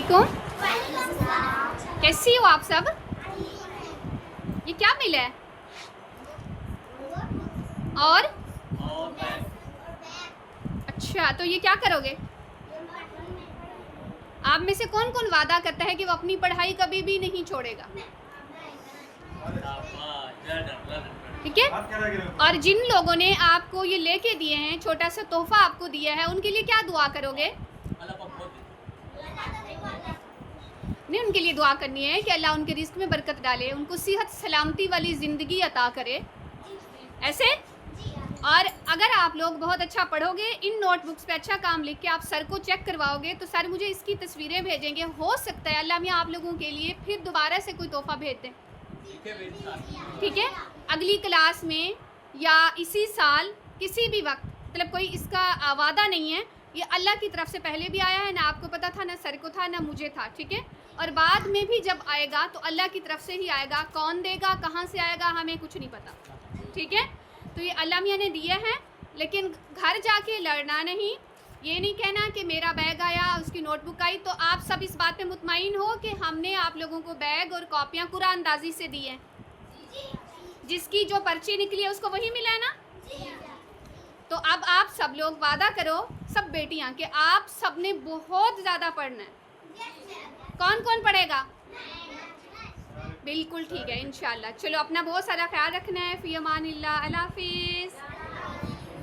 वालेकुम। कैसी हो आप सब? ये क्या मिला है? और अच्छा, तो ये क्या करोगे? आप में से कौन कौन वादा करता है कि वो अपनी पढ़ाई कभी भी नहीं छोड़ेगा? ठीक है। और जिन लोगों ने आपको ये लेके दिए हैं, छोटा सा तोहफा आपको दिया है, उनके लिए क्या दुआ करोगे? नहीं, उनके लिए दुआ करनी है कि अल्लाह उनके रिस्क में बरकत डाले, उनको सेहत सलामती वाली ज़िंदगी अता करे, ऐसे। और अगर आप लोग बहुत अच्छा पढ़ोगे, इन नोटबुक्स पे अच्छा काम लिख के आप सर को चेक करवाओगे, तो सर मुझे इसकी तस्वीरें भेजेंगे। हो सकता है अल्लाह मियाँ आप लोगों के लिए फिर दोबारा से कोई तोहफा भेज दें। ठीक है, अगली क्लास में या इसी साल किसी भी वक्त, मतलब कोई इसका वादा नहीं है, ये अल्लाह की तरफ से पहले भी आया है, ना आपको पता था, ना सर को था, ना मुझे था। ठीक है, और बाद में भी जब आएगा तो अल्लाह की तरफ से ही आएगा। कौन देगा, कहाँ से आएगा, हमें कुछ नहीं पता। ठीक है, तो ये अल्लाह मियाँ ने दिया है, लेकिन घर जाके लड़ना नहीं। ये नहीं कहना कि मेरा बैग आया, उसकी नोटबुक आई। तो आप सब इस बात पे मुतमईन हो कि हमने आप लोगों को बैग और कॉपियाँ कुरानंदाजी से दी हैं। जिसकी जो पर्ची निकली है उसको वही मिला है ना? तो अब आप सब लोग वादा करो, सब बेटियां, कि आप सब ने बहुत ज़्यादा पढ़ना है। कौन कौन पढ़ेगा? बिल्कुल ठीक है, इंशाल्लाह। चलो, अपना बहुत सारा ख्याल रखना है। फ़ी अमानिल्लाह, अल्लाह हाफ़िज़।